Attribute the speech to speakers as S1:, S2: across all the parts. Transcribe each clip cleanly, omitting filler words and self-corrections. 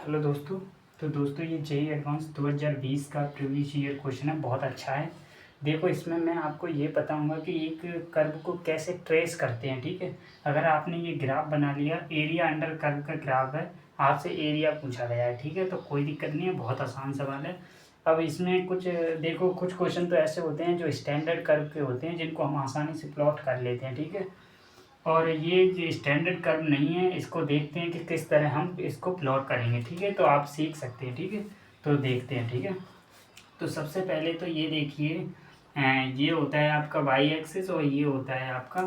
S1: Hello दोस्तों। तो दोस्तों ये जेईई एडवांस 2020 का प्रीवियस ईयर क्वेश्चन है, बहुत अच्छा है। देखो इसमें मैं आपको ये बताऊंगा कि एक कर्व को कैसे ट्रेस करते हैं। ठीक है, अगर आपने ये ग्राफ बना लिया, एरिया अंडर कर्व का ग्राफ है, आपसे एरिया पूछा गया है। ठीक है, तो कोई दिक्कत नहीं है, बहुत आसान सवाल है। अब इसमें कुछ देखो, कुछ क्वेश्चन तो ऐसे होते हैं जो स्टैंडर्ड कर्व के होते हैं, जिनको हम आसानी से प्लॉट कर लेते हैं। ठीक है, और ये जो स्टैंडर्ड कर्व नहीं है, इसको देखते हैं कि किस तरह हम इसको प्लॉट करेंगे। ठीक है, तो आप सीख सकते हैं। ठीक है, तो देखते हैं। ठीक है, तो सबसे पहले तो ये देखिए, ये होता है आपका वाई एक्सिस और ये होता है आपका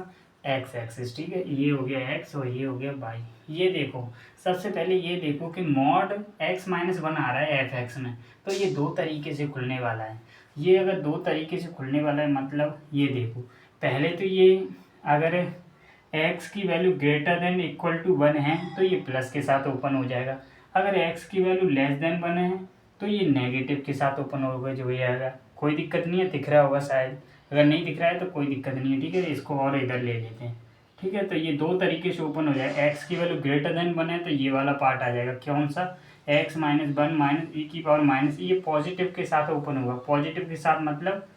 S1: एक्स एक्सिस। ठीक है, ये हो गया एक्स और ये हो गया वाई। ये देखो, सबसे पहले ये देखो कि मॉड x-1 आ रहा है एफ एक्स में, तो ये दो तरीके से खुलने वाला है। ये अगर दो तरीके से खुलने वाला है, मतलब ये देखो, पहले तो ये अगर x की value greater than equal to 1 है तो ये प्लस के साथ ओपन हो जाएगा। अगर x की वैल्यू लेस देन 1 है तो ये नेगेटिव के साथ ओपन होगा, जो ये आएगा। कोई दिक्कत नहीं है, दिख रहा होगा शायद। अगर नहीं दिख रहा है तो कोई दिक्कत नहीं है। ठीक है, इसको और इधर ले लेते हैं। ठीक है, तो ये दो तरीके से ओपन हो जाएगा। x की वैल्यू ग्रेटर देन 1 है तो ये वाला पार्ट आ जाएगा, कौन सा, x-1 माइनस ई की पावर माइनस, ये पॉजिटिव के साथ ओपन होगा। पॉजिटिव के साथ मतलब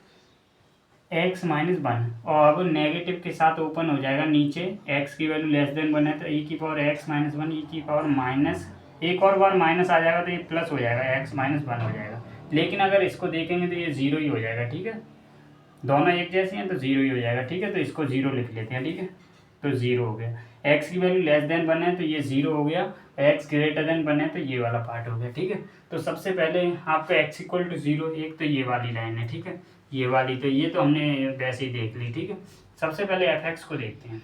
S1: x-1, और अब नेगेटिव के साथ ओपन हो जाएगा नीचे। x की वैल्यू लेस देन 1 है तो e की पावर x-1, e की पावर माइनस, एक और बार माइनस आ जाएगा तो ये प्लस हो जाएगा, x-1 हो जाएगा। लेकिन अगर इसको देखेंगे तो ये जीरो ही हो जाएगा। ठीक है, दोनों एक जैसे हैं तो जीरो ही हो जाएगा। ठीक है, तो इसको जीरो लिख लेते हैं। ठीक है, तो जीरो हो गया। x की वैल्यू लेस देन 1 है तो ये जीरो हो गया, x ग्रेटर देन 1 है तो ये वाला पार्ट हो गया। ठीक है, तो सबसे पहले आपका x इक्वल टू जीरो, एक तो ये वाली लाइन है। ठीक है, ये वाली तो ये तो हमने वैसे ही देख ली। ठीक है, सबसे पहले एफ एक्स को देखते हैं।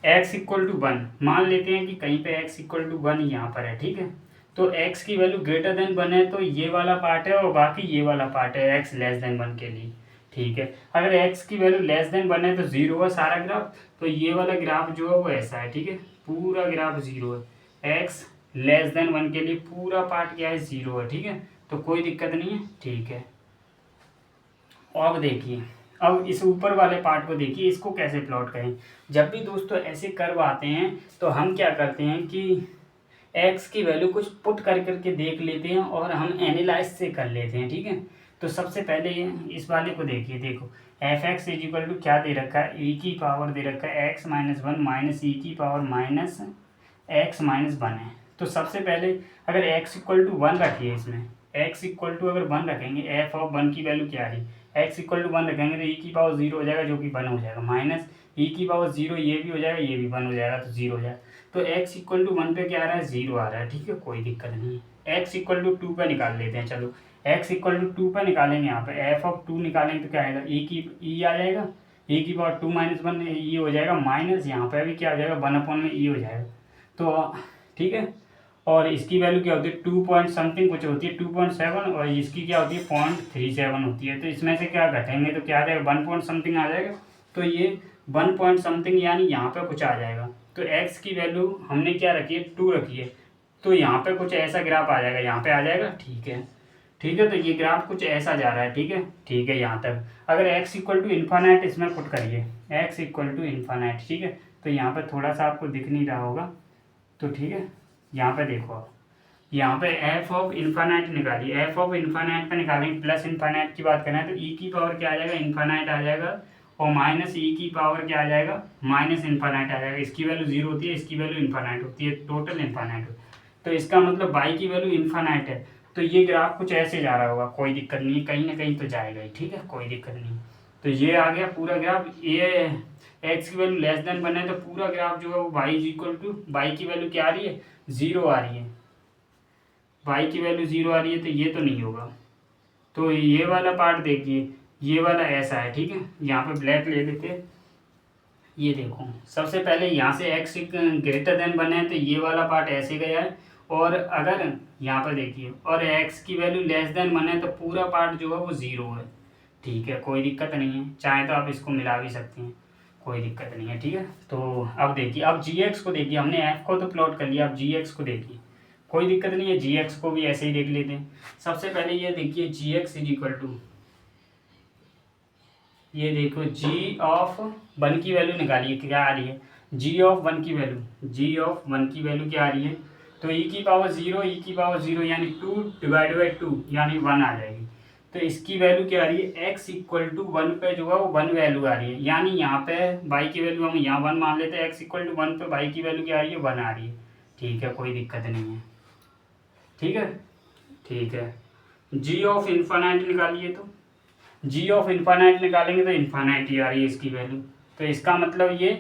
S1: x इक्वल टू 1 मान लेते हैं कि कहीं पे x इक्वल टू 1 यहाँ पर है। ठीक है, तो x की वैल्यू ग्रेटर देन 1 है तो ये वाला पार्ट है, और बाकी ये वाला पार्ट है x लेस देन 1 के लिए। ठीक है, अगर x की वैल्यू लेस देन 1 है तो जीरो है सारा ग्राफ, तो ये वाला ग्राफ जो है वो ऐसा है। ठीक है, पूरा ग्राफ जीरो है। x लेस देन 1 के लिए पूरा पार्ट क्या है, जीरो है। ठीक है, तो कोई दिक्कत नहीं है। ठीक है, अब देखिए, अब इस ऊपर वाले पार्ट को देखिए, इसको कैसे प्लॉट करें। जब भी दोस्तों ऐसे कर्व आते हैं तो हम क्या करते हैं कि x की वैल्यू कुछ पुट कर करके देख लेते हैं और हम एनालाइज से कर लेते हैं। ठीक है, तो सबसे पहले इस वाले को देखिए। देखो F X is equal to क्या दे रखा है, e की पावर दे रखा है x-1 माइनस ई की पावर माइनस x-1 है। तो सबसे पहले अगर x इक्वल टू 1 रखिए, इसमें x इक्वल टू अगर 1 रखेंगे, एफ ऑफ 1 की वैल्यू क्या है, x इक्वल टू 1 रखेंगे तो e की पावर 0 हो जाएगा, जो कि 1 हो जाएगा, माइनस e की पावर 0, ये भी हो जाएगा, ये भी 1 हो जाएगा, तो 0 हो जाएगा। तो x इक्वल टू 1 पे क्या आ रहा है, 0 आ रहा है। ठीक है, कोई दिक्कत नहीं है। x इक्वल टू 2 पे निकाल लेते हैं। चलो x इक्वल टू 2 पे निकालेंगे, यहाँ पे एफ ऑफ 2 निकालेंगे तो क्या आएगा, e आ जाएगा, e की पावर 2-1 ये हो जाएगा, माइनस यहाँ पे भी क्या हो जाएगा, 1 में e हो जाएगा। तो ठीक है, और इसकी वैल्यू क्या होती है, 2 पॉइंट समथिंग कुछ होती है, 2.7, और इसकी क्या होती है 0.37 होती है। तो इसमें से क्या घटेंगे तो क्या आ जाएगा, 1 पॉइंट समथिंग आ जाएगा। तो ये 1 पॉइंट समथिंग यानी यहाँ पे कुछ आ जाएगा। तो x की वैल्यू हमने क्या रखी है, 2 रखी है, तो यहाँ पे कुछ ऐसा ग्राफ आ जाएगा, यहाँ पे आ जाएगा। ठीक है, ठीक है, तो ये ग्राफ कुछ ऐसा जा रहा है। ठीक है, ठीक है, यहाँ तक। अगर x इक्वल टू इन्फानाइट इसमें पुट करिए, x इक्वल टू इन्फानाइट। ठीक है, तो यहाँ पे थोड़ा सा आपको दिख नहीं रहा होगा, तो ठीक है, यहाँ पे देखो आप, यहाँ पे एफ ऑफ इन्फानाइट निकालिए। एफ ऑफ इन्फानाइट पे निकालेंगे, प्लस इन्फानाइट की बात करें तो ई की पावर क्या आ जाएगा, इन्फानाइट आ जाएगा, और माइनस ई की पावर क्या आ जाएगा, माइनस इन्फानाइट आ जाएगा। इसकी वैल्यू 0 होती है, इसकी वैल्यू इन्फानाइट होती है, टोटल इन्फानाइट। तो इसका मतलब बाई की वैल्यू इन्फानाइट है, तो ये ग्राफ कुछ ऐसे जा रहा होगा। कोई दिक्कत नहीं, कहीं ना कहीं तो जाएगा ही। ठीक है, कोई दिक्कत नहीं। तो ये आ गया पूरा ग्राफ। ये एक्स की वैल्यू लेस देन 1 है तो पूरा ग्राफ जो है वो Y is equal to, Y की वैल्यू क्या आ रही है, 0 आ रही है, वाई की वैल्यू 0 आ रही है, तो ये तो नहीं होगा। तो ये वाला पार्ट देखिए, ये वाला ऐसा है। ठीक है, यहाँ पे ब्लैक ले लेते हैं। ये देखो, सबसे पहले यहाँ से x ग्रेटर देन 1 है तो ये वाला पार्ट ऐसे गया है, और अगर यहाँ पर देखिए, और x की वैल्यू लेस देन 1 है तो पूरा पार्ट जो है वो 0 है। ठीक है, कोई दिक्कत नहीं है, चाहे तो आप इसको मिला भी सकते हैं, कोई दिक्कत नहीं है। ठीक है, तो अब देखिए, अब gx को देखिए, हमने f को तो प्लॉट कर लिया, अब gx को देखिए, कोई दिक्कत नहीं है, gx को भी ऐसे ही देख लेते हैं। सबसे पहले ये देखिए, gx इज इक्वल टू, ये देखो g ऑफ 1 की वैल्यू निकालिए, क्या आ रही है, g ऑफ 1 की वैल्यू, g ऑफ 1 की वैल्यू क्या आ रही है, तो ई की पावर ज़ीरो यानी 2/2 यानी 1 आ जाएगी। तो इसकी वैल्यू क्या आ रही है, x इक्वल टू 1 पे जो है वो 1 वैल्यू आ रही है, यानी यहाँ पे y की वैल्यू हम यहाँ 1 मान लेते हैं, x इक्वल टू 1 पे y की वैल्यू क्या आ रही है, 1 आ रही है। ठीक है, कोई दिक्कत नहीं है। ठीक है, ठीक है। g ऑफ इन्फानाइट निकालिए, तो g ऑफ इन्फानाइट निकालेंगे तो इन्फानाइट ही आ रही है इसकी वैल्यू। तो इसका मतलब ये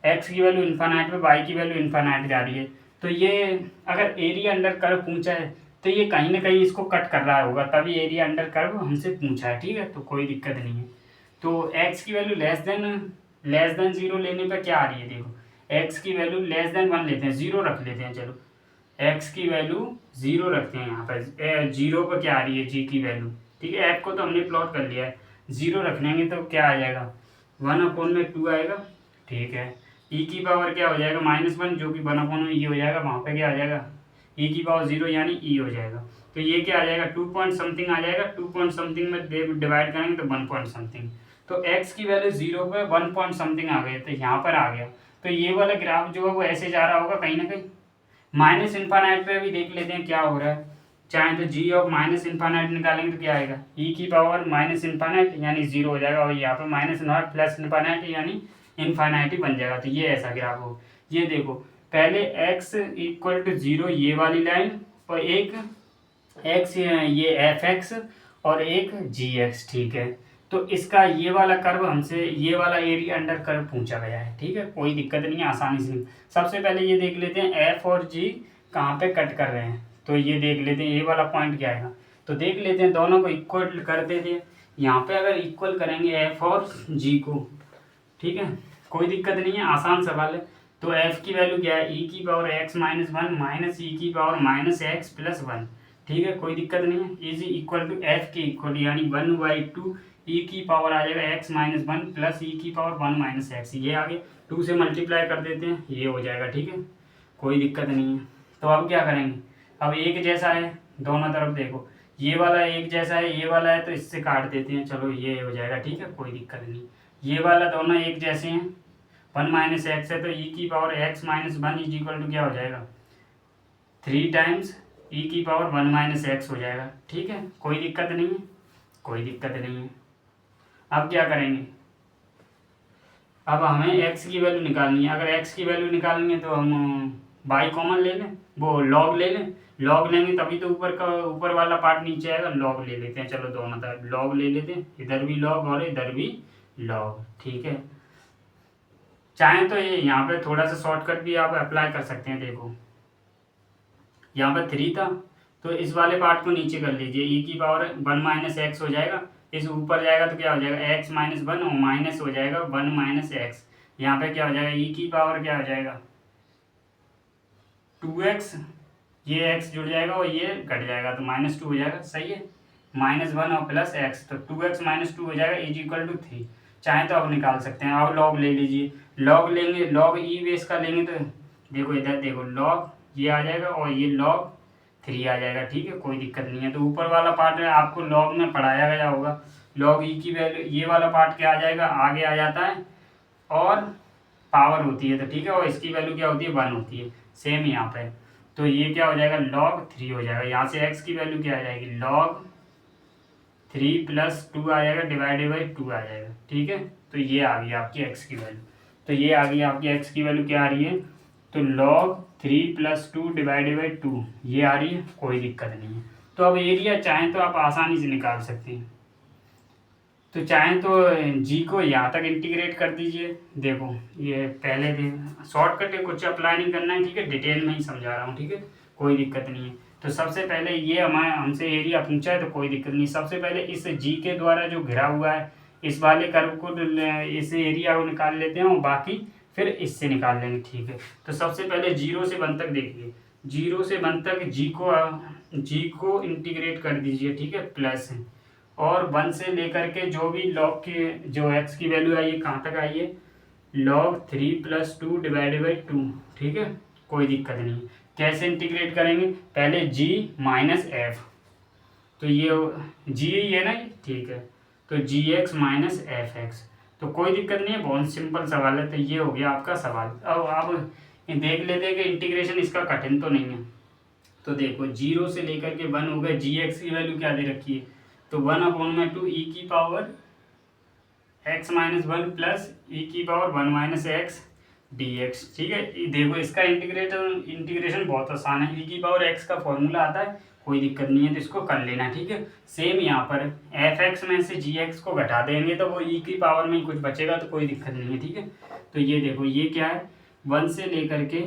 S1: x की वैल्यू इन्फानाइट पे, y की वैल्यू इन्फानाइट जा रही है। तो ये अगर एरिया अंडर कर्व पूछा है तो ये कहीं ना कहीं इसको कट कर रहा होगा, तभी एरिया अंडर कर्व हमसे पूछा है। ठीक है, तो कोई दिक्कत नहीं है। तो x की वैल्यू लेस देन 0 लेने पे क्या आ रही है, देखो x की वैल्यू लेस देन 1 लेते हैं, 0 रख लेते हैं। चलो x की वैल्यू 0 रखते हैं यहाँ पर, 0 पर क्या आ रही है g की वैल्यू। ठीक है, f को तो हमने प्लॉट कर लिया है, 0 रख लेंगे तो क्या आ जाएगा, 1/2 आएगा। ठीक है, e की पावर क्या हो जाएगा -1, जो कि 1/e हो जाएगा, वहाँ पे क्या आ जाएगा e की पावर 0 यानी e हो जाएगा। तो ये क्या आ जाएगा 2 पॉइंट समथिंग आ जाएगा, 2 पॉइंट समथिंग में डिवाइड करेंगे तो 1 पॉइंट समथिंग। तो x की वैल्यू 0 पे 1 पॉइंट समथिंग आ गई, तो यहाँ पर आ गया। तो ये वाला ग्राफ जो है वो ऐसे जा रहा होगा कहीं ना कहीं। माइनस इन्फानाइट पे भी देख लेते हैं क्या हो रहा है। चाहे तो g ऑफ माइनस इन्फानाइट निकालेंगे तो क्या आएगा, e की पावर माइनस इन्फानाइट यानी 0 हो जाएगा, और यहाँ पे माइनस नॉट प्लस इन्फानाइट यानी इन्फानाइट ही बन जाएगा। तो ये ऐसा ग्राफ हो। ये देखो पहले x इक्वल टू 0 ये वाली लाइन, और एक x ये fx और एक gx। ठीक है, तो इसका ये वाला कर्व हमसे, ये वाला एरिया अंडर कर्व पूछा गया है। ठीक है, कोई दिक्कत नहीं है, आसानी से। सबसे पहले ये देख लेते हैं f और g कहाँ पे कट कर रहे हैं, तो ये देख लेते हैं ये वाला पॉइंट क्या आएगा। तो देख लेते हैं, दोनों को इक्वल कर देते हैं। यहाँ पे अगर इक्वल करेंगे f और g को, ठीक है, कोई दिक्कत नहीं है, आसान सवाल है। तो f की वैल्यू क्या है, e की power x minus 1 minus e की पावर माइनस एक्स प्लस 1। ठीक है, कोई दिक्कत नहीं है, इज इक्वल टू f के इक्वल यानी 1/2 e की पावर आ जाएगा x माइनस 1 प्लस e की पावर 1 माइनस एक्स। ये आगे 2 से मल्टीप्लाई कर देते हैं, ये हो जाएगा। ठीक है, कोई दिक्कत नहीं है। तो अब क्या करेंगे, अब एक जैसा है दोनों तरफ, देखो ये वाला एक जैसा है, ये वाला है, तो इससे काट देते हैं। चलो ये हो जाएगा। ठीक है, कोई दिक्कत नहीं। ये वाला दोनों एक जैसे हैं, 1 माइनस एक्स है, तो e की power x minus 1 is equal to क्या हो जाएगा, 3 टाइम्स e की पावर 1 माइनस एक्स हो जाएगा। ठीक है, कोई दिक्कत नहीं है, कोई दिक्कत नहीं है। अब क्या करेंगे, अब हमें x की वैल्यू निकालनी है। अगर x की वैल्यू निकालेंगे तो हम y कॉमन ले लें, वो log ले लें। log लेंगे तभी तो ऊपर वाला पार्ट नीचे आएगा, log ले लेते हैं। चलो दोनों तरफ log ले लेते हैं, इधर भी log और इधर भी log। ठीक है, चाहें तो ये यहाँ पे थोड़ा सा शॉर्टकट भी आप अप्लाई कर सकते हैं। देखो यहाँ पर 3 था, तो इस वाले पार्ट को नीचे कर लीजिए, e की पावर 1 माइनस एक्स हो जाएगा, इस ऊपर जाएगा तो क्या हो जाएगा x माइनस 1 और माइनस हो जाएगा 1 माइनस एक्स। यहाँ पे क्या हो जाएगा, e की पावर क्या हो जाएगा 2x, ये x जुड़ जाएगा और ये घट जाएगा तो -2 हो जाएगा। सही है, -1 और प्लस एक्स, तो 2x माइनस 2 हो जाएगा इज इक्वल टू 3। चाहे तो अब निकाल सकते हैं। अब लॉग ले लीजिए, लॉग लेंगे, लॉग ई बेस का लेंगे तो देखो इधर देखो लॉग ये आ जाएगा और ये लॉग 3 आ जाएगा। ठीक है, कोई दिक्कत नहीं है। तो ऊपर वाला पार्ट है आपको लॉग में पढ़ाया गया होगा, लॉग ई की वैल्यू, ये वाला पार्ट क्या आ जाएगा, आगे आ जाता है और पावर होती है। तो ठीक है, और इसकी वैल्यू क्या होती है 1 होती है, सेम यहाँ पे। तो ये क्या हो जाएगा log 3 हो जाएगा। यहाँ से x की वैल्यू क्या आ जाएगी, log 3 प्लस 2 आ जाएगा, डिवाइडेड बाई 2 आ जाएगा। ठीक है, तो ये आ गई आपकी x की वैल्यू। तो ये आ गई आपकी x की वैल्यू क्या आ रही है, तो log 3 प्लस 2 डिवाइडेड बाई 2 ये आ रही है, कोई दिक्कत नहीं है। तो अब एरिया चाहें तो आप आसानी से निकाल सकते हैं। तो चाहें तो g को यहाँ तक इंटीग्रेट कर दीजिए। देखो ये पहले शॉर्टकट है, कुछ अप्लाई नहीं करना है। ठीक है, डिटेल में ही समझा रहा हूँ। ठीक है, कोई दिक्कत नहीं है। तो सबसे पहले ये हमसे एरिया पूछा है तो कोई दिक्कत नहीं। सबसे पहले इस g के द्वारा जो घिरा हुआ है इस वाले कर्व को, इस एरिया को निकाल लेते हैं और बाकी फिर इससे निकाल लेंगे। ठीक है, तो सबसे पहले 0 से 1 तक देखिए, 0 से 1 तक g को इंटीग्रेट कर दीजिए। ठीक है, प्लस और 1 से लेकर के जो भी log की जो x की वैल्यू आई है कहाँ तक आई है, log 3 प्लस 2 डिवाइडेड बाई 2। ठीक है, कोई दिक्कत नहीं। कैसे इंटीग्रेट करेंगे, पहले g माइनस एफ, तो ये g ही है ना ये। ठीक है, तो gx माइनस एफ एक्स, तो कोई दिक्कत नहीं है, बहुत सिंपल सवाल है। तो ये हो गया आपका सवाल। अब देख लेते हैं कि इंटीग्रेशन इसका कठिन तो नहीं है। तो देखो 0 से लेकर के 1 हो गए, जी एक्स की वैल्यू क्या दे रखी है, तो 1/2 ई की पावर x माइनस 1 प्लस ई की power 1 minus x D x. ठीक है, देखो इसका इंटीग्रेशन बहुत आसान है, ई की पावर x का फॉर्मूला आता है, कोई दिक्कत नहीं है, तो इसको कर लेना। ठीक है, सेम यहाँ पर एफ एक्स में से जी एक्स को घटा देंगे तो वो ई की पावर में ही कुछ बचेगा, तो कोई दिक्कत नहीं है। ठीक है, तो ये देखो ये क्या है, 1 से लेकर के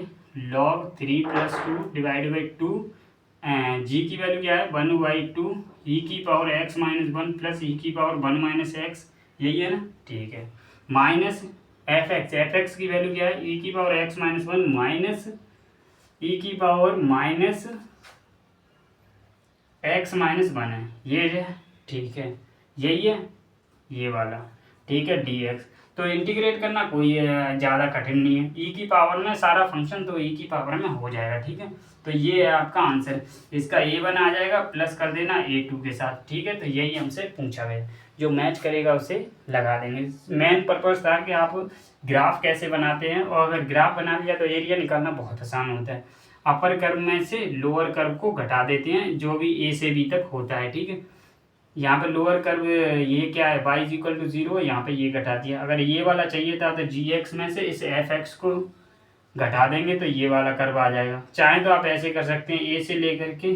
S1: log 3 + 2 डिवाइड बाई 2, जी की वैल्यू क्या है 1/2 ई की पावर x माइनस 1 प्लस ई की पावर 1 माइनस एक्स, यही है ना। ठीक है, माइनस एफ एक्स की वैल्यू क्या है, ई की पावर x माइनस 1 माइनस ई की पावर माइनस एक्स माइनस 1 है, ये है। ठीक है, यही है ये वाला। ठीक है, डी एक्स। तो इंटीग्रेट करना कोई ज़्यादा कठिन नहीं है, ई की पावर में सारा फंक्शन तो ई की पावर में हो जाएगा। ठीक है, तो ये है आपका आंसर, इसका a1 आ जाएगा, प्लस कर देना a2 के साथ। ठीक है, तो यही हमसे पूछा गया, जो मैच करेगा उसे लगा देंगे। मेन पर्पज़ था कि आप ग्राफ कैसे बनाते हैं, और अगर ग्राफ बना लिया तो एरिया निकालना बहुत आसान होता है। अपर कर्व में से लोअर कर्व को घटा देते हैं, जो भी a से b तक होता है। ठीक है, यहाँ पे लोअर कर्व ये क्या है y = 0, यहाँ पे ये घटा दिया। अगर ये वाला चाहिए था तो जी एक्स में से इस एफ एक्स को घटा देंगे तो ये वाला कर्व आ जाएगा। चाहे तो आप ऐसे कर सकते हैं, ए से लेकर के,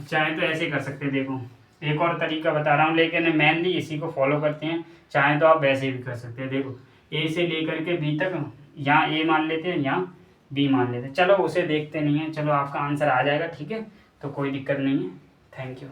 S1: चाहे तो ऐसे कर सकते हैं। देखो एक और तरीका बता रहा हूँ, लेकिन मेनली इसी को फॉलो करते हैं। चाहे तो आप वैसे भी कर सकते हैं। देखो ए से लेकर के बी तक, यहाँ ए मान लेते हैं, यहाँ बी मान लेते हैं। चलो उसे देखते नहीं हैं, चलो आपका आंसर आ जाएगा। ठीक है, तो कोई दिक्कत नहीं है। Thank you.